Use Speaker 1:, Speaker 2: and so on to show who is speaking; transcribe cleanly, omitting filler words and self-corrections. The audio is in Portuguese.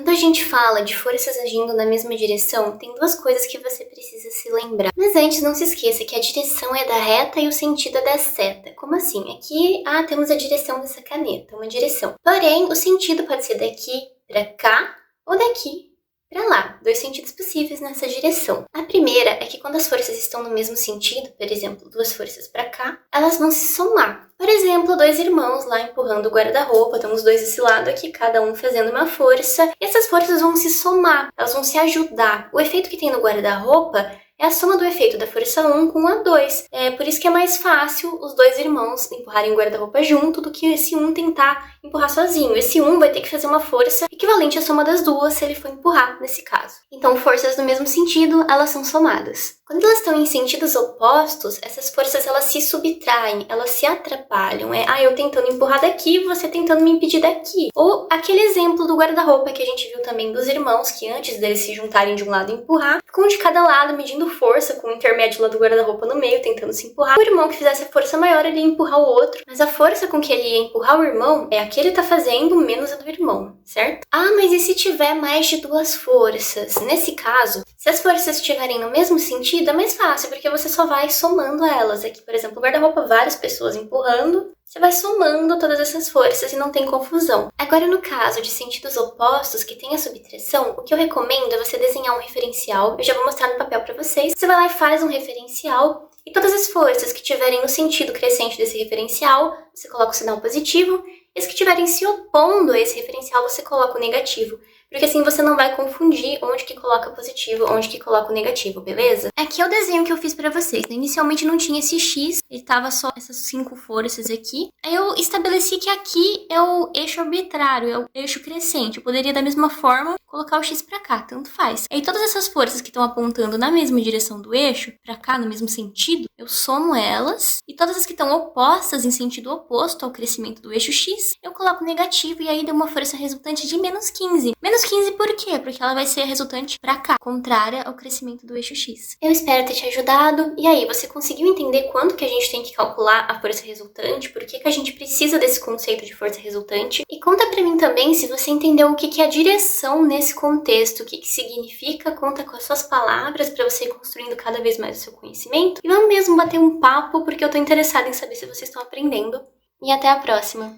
Speaker 1: Quando a gente fala de forças agindo na mesma direção, tem duas coisas que você precisa se lembrar. Mas antes, não se esqueça que a direção é da reta e o sentido é da seta. Como assim? Aqui, temos a direção dessa caneta, uma direção. Porém, o sentido pode ser daqui para cá ou daqui para lá, dois sentidos possíveis nessa direção. A primeira é que quando as forças estão no mesmo sentido, por exemplo, duas forças para cá, elas vão se somar. Por exemplo, dois irmãos lá empurrando o guarda-roupa, estão os dois desse lado aqui, cada um fazendo uma força, e essas forças vão se somar, elas vão se ajudar. O efeito que tem no guarda-roupa é a soma do efeito da força 1 com a 2. É por isso que é mais fácil os dois irmãos empurrarem o guarda-roupa junto do que esse um tentar empurrar sozinho. Esse um vai ter que fazer uma força equivalente à soma das duas se ele for empurrar, nesse caso. Então, forças no mesmo sentido, elas são somadas. Quando elas estão em sentidos opostos, essas forças elas se subtraem, elas se atrapalham. Eu tentando empurrar daqui, você tentando me impedir daqui. Ou aquele exemplo do guarda-roupa que a gente viu também dos irmãos, que antes deles se juntarem de um lado e empurrar, ficam um de cada lado medindo força, com o intermédio lá do guarda-roupa no meio, tentando se empurrar. O irmão que fizesse a força maior, ele ia empurrar o outro, mas a força com que ele ia empurrar o irmão é a que ele tá fazendo menos a do irmão, certo? Mas e se tiver mais de duas forças? Nesse caso, se as forças estiverem no mesmo sentido, é mais fácil, porque você só vai somando elas. Aqui, por exemplo, o guarda-roupa, várias pessoas empurrando, você vai somando todas essas forças e não tem confusão. Agora, no caso de sentidos opostos que tem a subtração, o que eu recomendo é você desenhar um referencial. Eu já vou mostrar no papel para vocês. Você vai lá e faz um referencial e todas as forças que estiverem no sentido crescente desse referencial, você coloca o sinal positivo. E as que estiverem se opondo a esse referencial, você coloca o negativo. Porque assim você não vai confundir onde que coloca positivo, onde que coloca o negativo, beleza? Aqui é o desenho que eu fiz pra vocês, né? Inicialmente não tinha esse X, ele tava só essas 5 forças aqui. Aí eu estabeleci que aqui é o eixo arbitrário, é o eixo crescente. Eu poderia da mesma forma colocar o X pra cá, tanto faz. Aí todas essas forças que estão apontando na mesma direção do eixo, pra cá, no mesmo sentido, eu somo elas. E todas as que estão opostas, em sentido oposto ao crescimento do eixo X, eu coloco negativo e aí deu uma força resultante de menos 15. Menos 15 por quê? Porque ela vai ser a resultante pra cá, contrária ao crescimento do eixo X. Eu espero ter te ajudado. E aí, você conseguiu entender quanto que a gente tem que calcular a força resultante? Por que a gente precisa desse conceito de força resultante? E conta pra mim também se você entendeu o que é a direção nesse contexto, o que significa, conta com as suas palavras pra você ir construindo cada vez mais o seu conhecimento. E vamos mesmo bater um papo, porque eu tô interessada em saber se vocês estão aprendendo. E até a próxima!